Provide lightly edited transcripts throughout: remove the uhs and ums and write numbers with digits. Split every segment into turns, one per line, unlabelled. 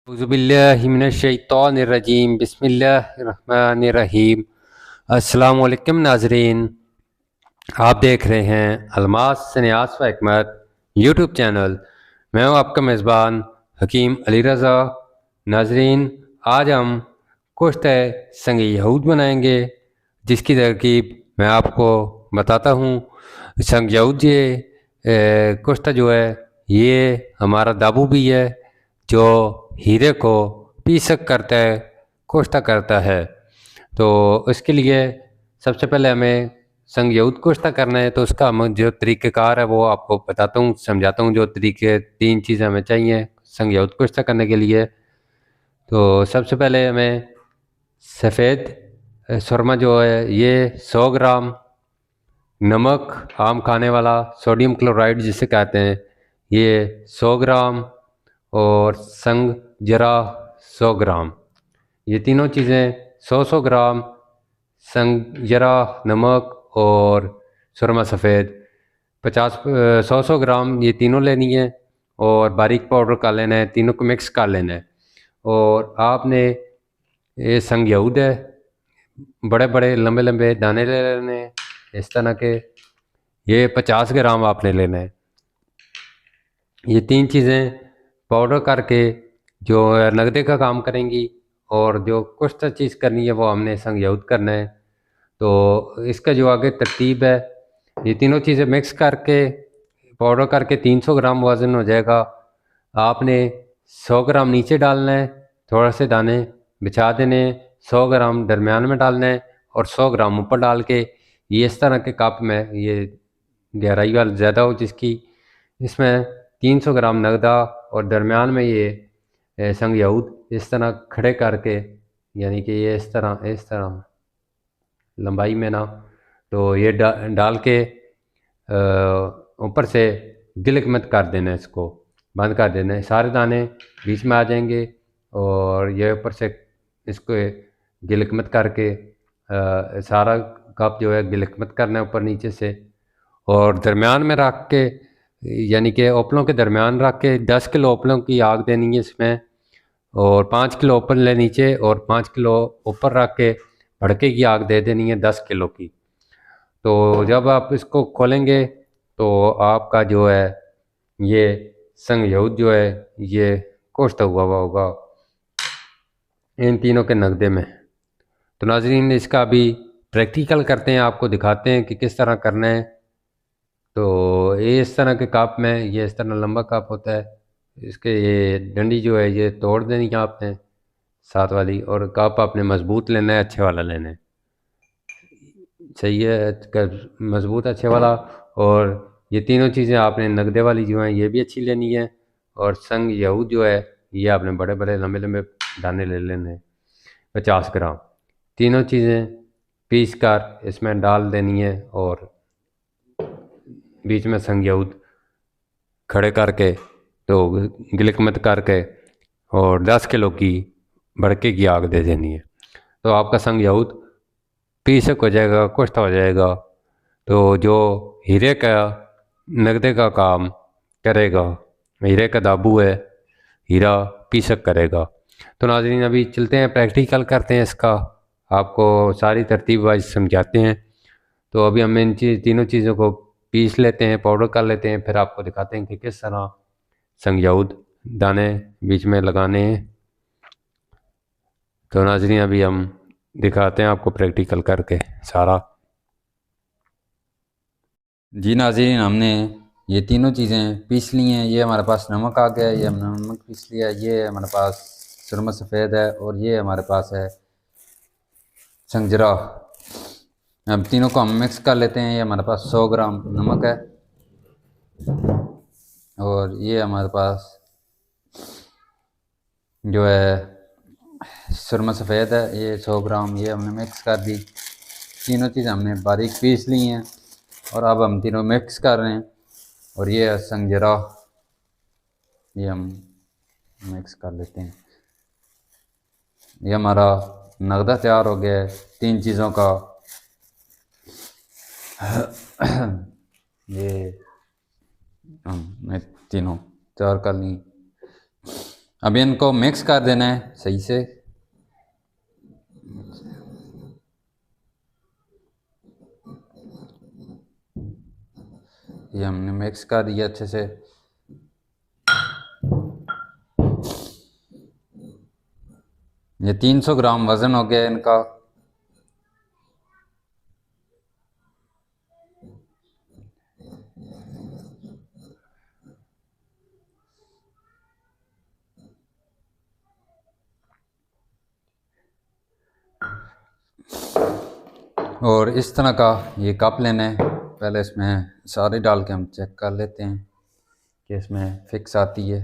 औज़ुबिल्लाहिमिनश्शैतानिर्रजीम बिस्मिल्लाहिर्रहमानिर्रहीम। अस्सलाम वालेकुम नाज़रीन, आप देख रहे हैं अलमास सन्यास व हिकमत यूट्यूब चैनल। मैं हूं आपका मेज़बान हकीम अली रज़ा। नाज़रीन, आज हम कुश्त संग यहूद बनाएंगे, जिसकी तरकीब मैं आपको बताता हूं। संग यहूद ये कुश्ता जो है, ये हमारा दाबू भी है जो हीरे को पीसक करता है, कुश्ता करता है। तो इसके लिए सबसे पहले हमें संग यहूद कुश्ता करना है, तो उसका हम जो तरीक़ेकार है वो आपको बताता हूँ, समझाता हूँ। जो तरीके, तीन चीज़ें हमें चाहिए संग यहूद कुश्ता करने के लिए। तो सबसे पहले हमें सफ़ेद सुरमा जो है ये 100 ग्राम, नमक आम खाने वाला सोडियम क्लोराइड जिसे कहते हैं ये 100 ग्राम, और संग जरा 100 ग्राम। ये तीनों चीज़ें 100-100 ग्राम, संग जरा, नमक और सुरमा सफ़ेद 100-100 ग्राम, ये तीनों लेनी है और बारीक पाउडर कर लेना है, तीनों को मिक्स कर लेना है। और आपने ये संग यहूद है, बड़े बड़े लंबे लंबे दाने ले लेने हैं इस तरह के। ये 50 ग्राम आपने लेना है। ये तीन चीज़ें पाउडर करके जो नगदे का काम करेंगी, और जो कुछ चीज़ करनी है वो हमने संग यहूद करना है। तो इसका जो आगे तरतीब है, ये तीनों चीज़ें मिक्स करके पाउडर करके 300 ग्राम वज़न हो जाएगा। आपने 100 ग्राम नीचे डालना है, थोड़ा से दाने बिछा देने, 100 ग्राम दरमियान में डालना है और 100 ग्राम ऊपर डाल के ये इस तरह के कप में, ये गहराई वाला ज़्यादा हो जिसकी, इसमें 300 ग्राम नगदा और दरमियान में ये संग यहूद इस तरह खड़े करके, यानी कि ये इस तरह लंबाई में ना, तो ये डाल के ऊपर से गिलक मत कर देना, इसको बंद कर देना है। सारे दाने बीच में आ जाएंगे और ये ऊपर से इसको गिलक मत करके सारा कप जो है गिलक मत करना है ऊपर नीचे से। और दरमियान में रख के, यानी कि ओपलों के दरमियान रख के 10 किलो ओपलों की आग देनी है इसमें, और 5 किलो ओपल ले नीचे और 5 किलो ऊपर रख के भड़के की आग दे देनी है 10 किलो की। तो जब आप इसको खोलेंगे तो आपका जो है ये संग यहूद जो है ये कोश्ता हुआ होगा इन तीनों के नगदे में। तो नाज़रीन, इसका अभी प्रैक्टिकल करते हैं, आपको दिखाते हैं कि किस तरह करना है। तो ये इस तरह के कप में, ये इस तरह लंबा कप होता है, इसके ये डंडी जो है ये तोड़ देनी है आपने साथ वाली, और कप आपने मजबूत लेना है, अच्छे वाला लेना है। सही है, मजबूत अच्छे वाला। और ये तीनों चीज़ें आपने नगदे वाली जो हैं ये भी अच्छी लेनी है, और संग यहूद जो है ये आपने बड़े बड़े लंबे लंबे दाने ले लेने हैं 50 ग्राम। तीनों चीज़ें पीस कर इसमें डाल देनी है और बीच में संग यहूद खड़े करके, तो गिलक मत करके, और 10 किलो की भड़के की आग दे देनी है। तो आपका संग यहूद पीसक हो जाएगा, कुश्ता हो जाएगा। तो जो हीरे का नगदे का काम करेगा, हीरे का दाबू है, हीरा पीसक करेगा। तो नाज़रीन, अभी चलते हैं प्रैक्टिकल करते हैं इसका, आपको सारी तरतीब वाइज समझाते हैं। तो अभी हम इन तीनों चीज़ों को पीस लेते हैं, पाउडर कर लेते हैं, फिर आपको दिखाते हैं कि किस तरह संग यहूद दाने बीच में लगाने हैं। तो नाज़रीन, अभी हम दिखाते हैं आपको प्रैक्टिकल करके सारा।
जी नाज़रीन, हमने ये तीनों चीज़ें पीस ली हैं। ये हमारे पास नमक आ गया है, ये हमने नमक पीस लिया है। ये हमारे पास सुरमा सफ़ेद है और ये हमारे पास है संगजरा। अब तीनों को हम मिक्स कर लेते हैं। ये हमारे पास 100 ग्राम नमक है और ये हमारे पास जो है सुरमा सफ़ेद है, ये 100 ग्राम, ये हमने मिक्स कर दी। तीनों चीज़ हमने बारीक पीस ली हैं और अब हम तीनों मिक्स कर रहे हैं। और ये है संगजरा, ये हम मिक्स कर लेते हैं। ये हमारा नगदा तैयार हो गया है तीन चीज़ों का। ये हमने तीनों तैयार कर ली। अब इनको मिक्स कर देना है सही से। ये हमने मिक्स कर दिया अच्छे से। ये 300 ग्राम वज़न हो गया इनका। और इस तरह का ये कप लेना है। पहले इसमें सारे डाल के हम चेक कर लेते हैं कि इसमें फिक्स आती है।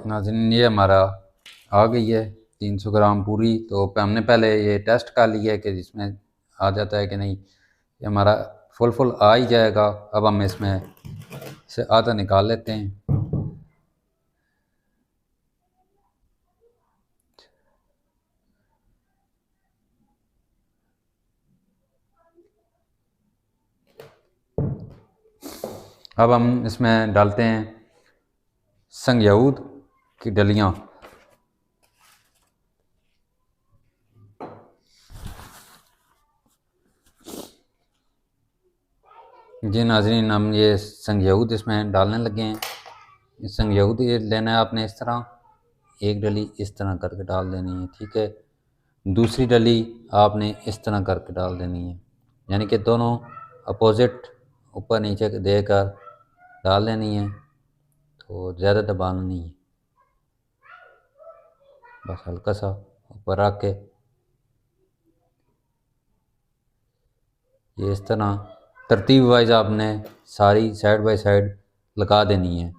नाज़रीन ये हमारा आ गई है 300 ग्राम पूरी। तो हमने पहले ये टेस्ट कर लिया है कि इसमें आ जाता है कि नहीं। ये हमारा फुल आ ही जाएगा। अब हम इसमें से आधा निकाल लेते हैं। अब हम इसमें डालते हैं संगयूद की डलियाँ। जी नाज़रीन हम ये संगयूद इसमें डालने लगे हैं। ये संगयूद ये लेना है आपने इस तरह, एक डली इस तरह करके डाल देनी है, ठीक है। दूसरी डली आपने इस तरह करके डाल देनी है, यानी कि दोनों अपोजिट ऊपर नीचे देकर डाल देनी है। तो ज़्यादा दबाना नहीं है, बस हल्का सा ऊपर रख के ये इस तरह तरतीब वाइज आपने सारी साइड बाय साइड लगा देनी है।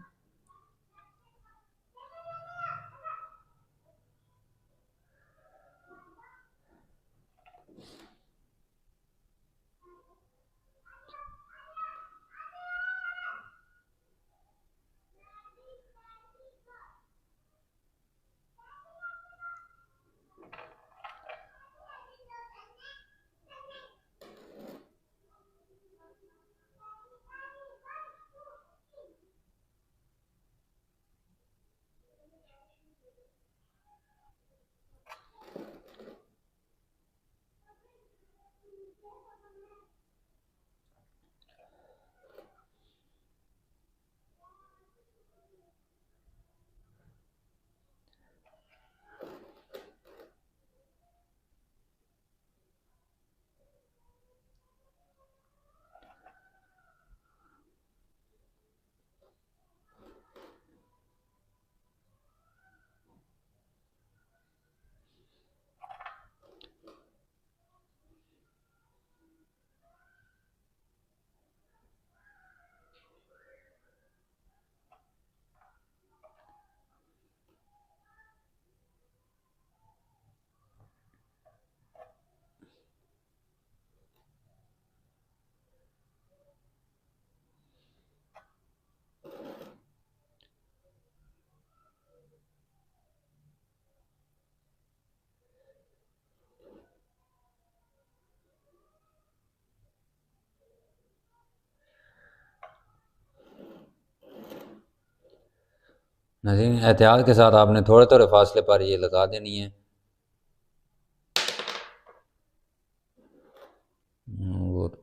नाज़रीन एहतियात के साथ आपने थोड़े थोड़े फासले पर ये लगा देनी है। और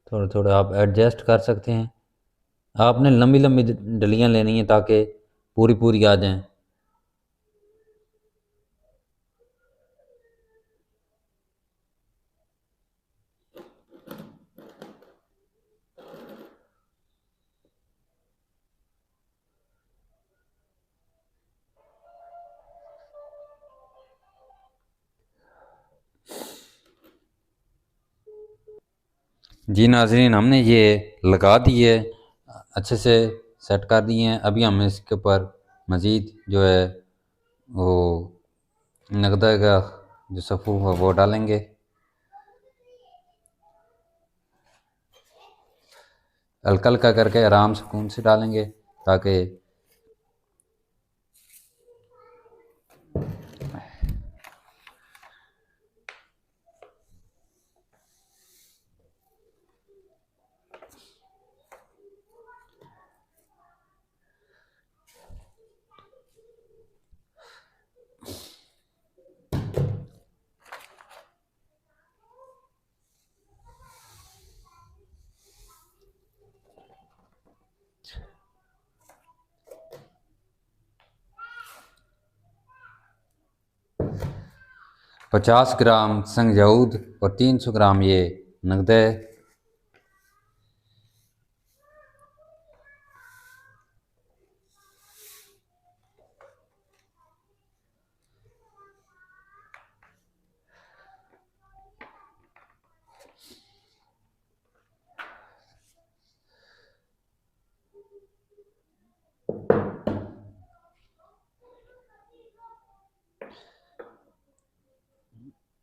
थोड़ा थोड़ा आप एडजस्ट कर सकते हैं। आपने लंबी लंबी डलियां लेनी है ताकि पूरी पूरी आ जाएं। जी नाजरीन, हमने ये लगा दिए, अच्छे से सेट कर दिए हैं। अभी हम इसके ऊपर मज़ीद जो है वो नगदा का जो सफ़ूफ है वो डालेंगे। हल्का हल्का करके आराम सुकून से डालेंगे ताकि पचास ग्राम संगजऊद और 300 ग्राम ये नगदे।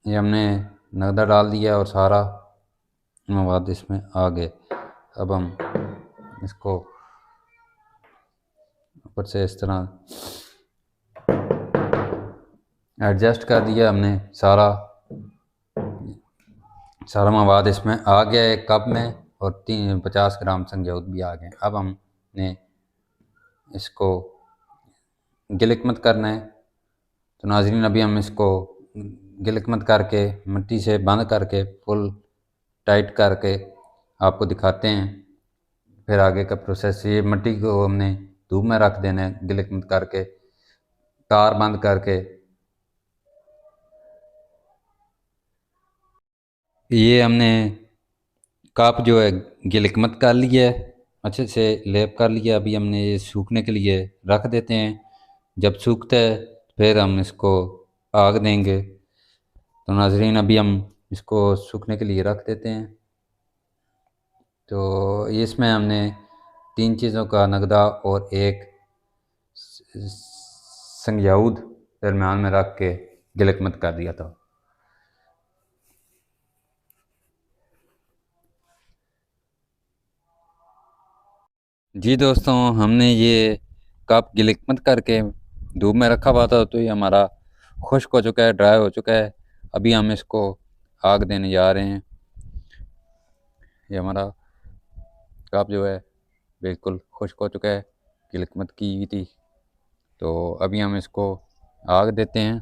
ये हमने नगदा डाल दिया और सारा मवाद इसमें आ गए। अब हम इसको ऊपर से इस तरह एडजस्ट कर दिया हमने। सारा मवाद इसमें आ गया एक कप में और 50 ग्राम संगजऊद भी आ गए। अब हमने इसको गिलिक मत करना है। तो नाज़रीन, अभी हम इसको गिलिक मत करके मिट्टी से बंद करके फुल टाइट करके आपको दिखाते हैं। फिर आगे का प्रोसेस, ये मिट्टी को हमने धूप में रख देना है गिलिक मत करके, तार बंद करके। ये हमने कप जो है गिलिक मत कर लिया है, अच्छे से लेप कर लिया। अभी हमने ये सूखने के लिए रख देते हैं। जब सूखता है फिर हम इसको आग देंगे। तो नाजरीन, अभी हम इसको सूखने के लिए रख देते हैं। तो इसमें हमने 3 चीज़ों का नगदा और एक संगयाऊद दरम्यान में रख के गिलक मत कर दिया था। जी दोस्तों, हमने ये कप गिलक मत करके धूप में रखा हुआ था, तो ये हमारा खुश्क हो चुका है, ड्राई हो चुका है। अभी हम इसको आग देने जा रहे हैं। ये हमारा कप जो है बिल्कुल खुश्क हो चुका है, गिलक मत की हुई थी। तो अभी हम इसको आग देते हैं,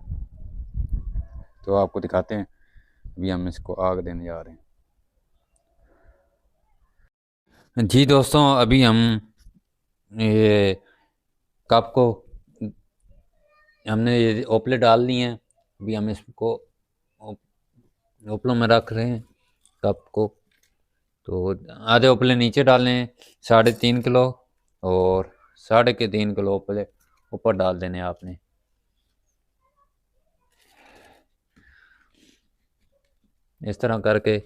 तो आपको दिखाते हैं। अभी हम इसको आग देने जा रहे हैं। जी दोस्तों, अभी हम ये कप को हमने ये ओपले डाल दी हैं। अभी हम इसको ओपलों में रख रहे हैं कप को। तो आधे ओपले नीचे डालें 3.5 किलो और 3.5 किलो ओपले ऊपर डाल देने आपने। इस तरह करके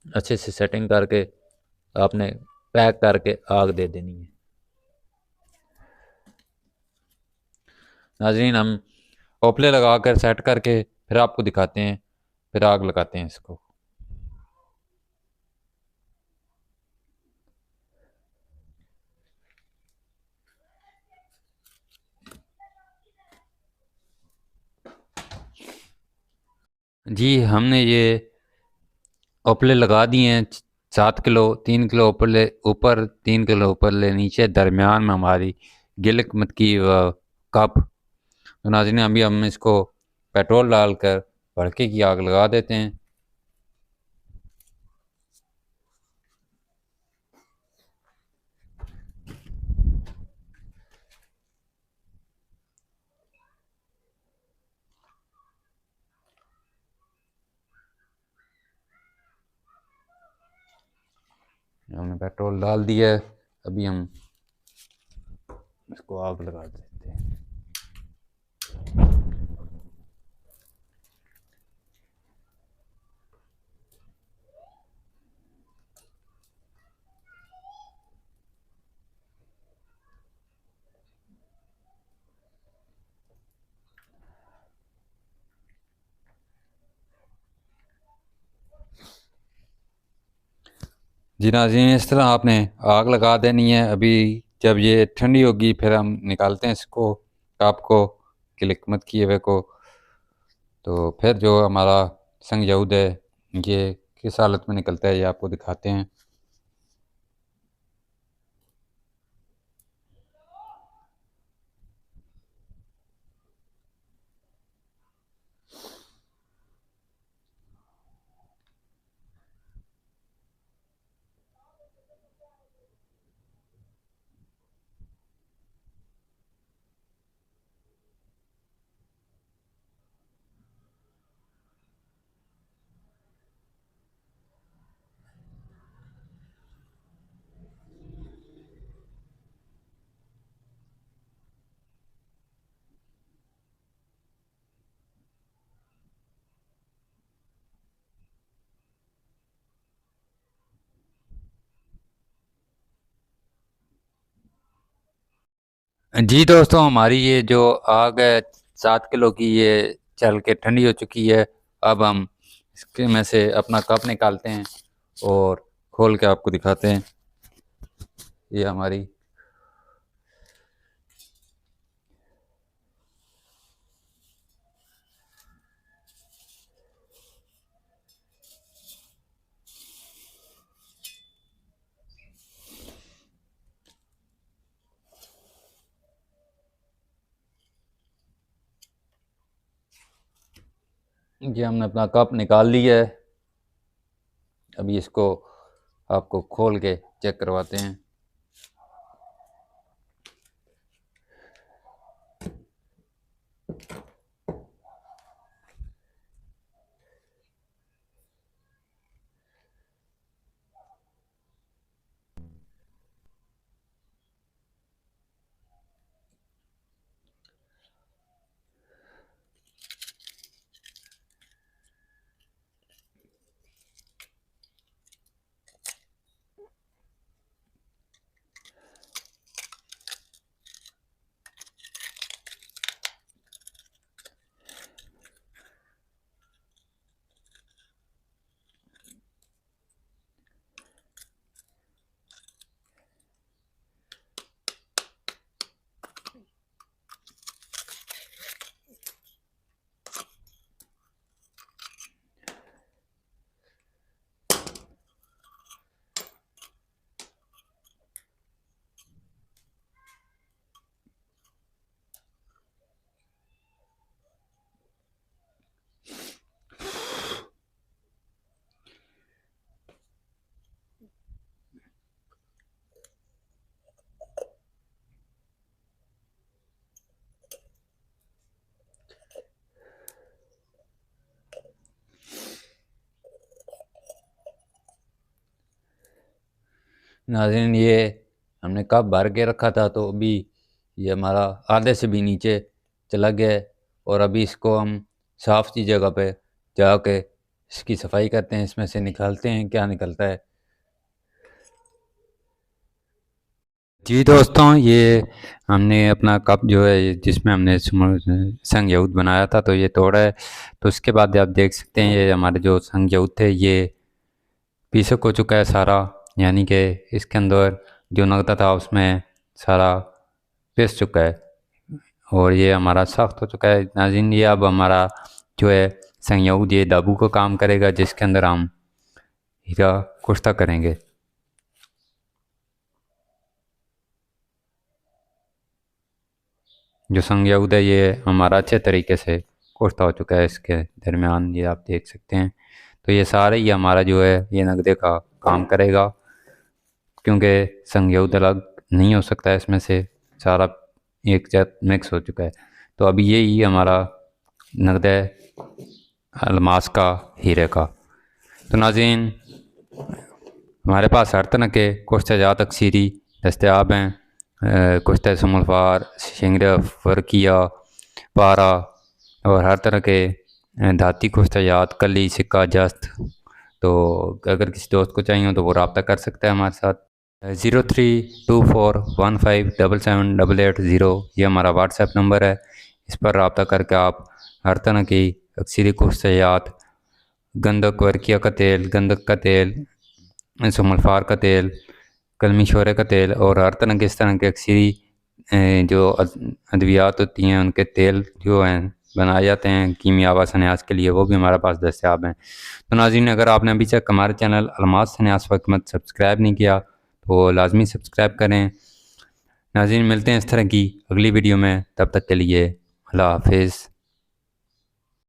अच्छे से सेटिंग करके आपने पैक करके आग दे देनी है। नाज़रीन, हम ओपले लगा कर सेट करके फिर आपको दिखाते हैं, फिर आग लगाते हैं इसको। जी, हमने ये ओपले लगा दिए हैं 7 किलो, 3 किलो ओपले ऊपर, 3 किलो ओपले नीचे, दरमियान में हमारी गिलक मत की कप। तो नाज़रीन, अभी हम इसको पेट्रोल डालकर भड़के की आग लगा देते हैं। हमने पेट्रोल डाल दिया है, अभी हम इसको आग लगा देते हैं। जी नाज़रीन, इस तरह आपने आग लगा देनी है। अभी जब ये ठंडी होगी फिर हम निकालते हैं इसको, आपको किलिकमत किए हुए को। तो फिर जो हमारा संगयहूद है ये किस हालत में निकलता है ये आपको दिखाते हैं। जी दोस्तों, हमारी ये जो आग है 7 किलो की, ये चल के ठंडी हो चुकी है। अब हम इसके में से अपना कप निकालते हैं और खोल के आपको दिखाते हैं। ये हमारी ये हमने अपना कप निकाल लिया है। अभी इसको आपको खोल के चेक करवाते हैं। नाज़रीन, ये हमने कप भर के रखा था तो अभी ये हमारा आधे से भी नीचे चला गया है। और अभी इसको हम साफ़ सी जगह पे जाके इसकी सफाई करते हैं, इसमें से निकालते हैं क्या निकलता है। जी दोस्तों, ये हमने अपना कप जो है जिसमें हमने संगयहूद बनाया था तो ये तोड़ा है। तो उसके बाद आप देख सकते हैं ये हमारे जो संगयहूद थे ये पीसक हो चुका है सारा, यानी कि इसके अंदर जो नगदा था उसमें सारा पिस चुका है और ये हमारा सख्त हो चुका है। नाज़रीन, ये अब हमारा जो है संगयहूद ये दाबू का काम करेगा, जिसके अंदर हम हीरा कुश्ता करेंगे। जो संगयहूद है ये हमारा अच्छे तरीके से कुश्ता हो चुका है, इसके दरमियान ये आप देख सकते हैं। तो ये सारे ही हमारा जो है ये नगदे का काम करेगा, क्योंकि संगयहूद अलग नहीं हो सकता है, इसमें से सारा एक साथ मिक्स हो चुका है। तो अभी यही हमारा नगद है अलमास का, हीरे का। तो नाज़रीन, हमारे पास हर तरह के कुश्तजात अक्सीरी दस्तयाब हैं, कुश्त सुमलफार, शिंगरफ, वर्किया, पारा और हर तरह के धाती कुश्तजात, कली, सिक्का, जस्त। तो अगर किसी दोस्त को चाहिए हो तो वो रब्ता कर सकता है हमारे साथ। 032415777880 ये हमारा व्हाट्सएप नंबर है। इस पर रब्ता करके आप हर तरह की अक्सरी कुश्तजात, गंधक वर्किया का तेल, गंधक का तेल, सुमलफार का तेल, कलमी शोरे का तेल और हर तरह के इस तरह के अक्सरी जो अद्वियात होती हैं उनके तेल जो हैं बनाए जाते हैं कीमियावा सन्यास के लिए, वो भी हमारे पास दस्तयाब हैं। तो नाज़रीन, अगर आपने अभी तक हमारे चैनल अलमास सन्यास व हिकमत सब्सक्राइब नहीं किया तो लाजमी सब्सक्राइब करें। नाज़रीन, मिलते हैं इस तरह की अगली वीडियो में, तब तक के लिए अल्लाह हाफिज़।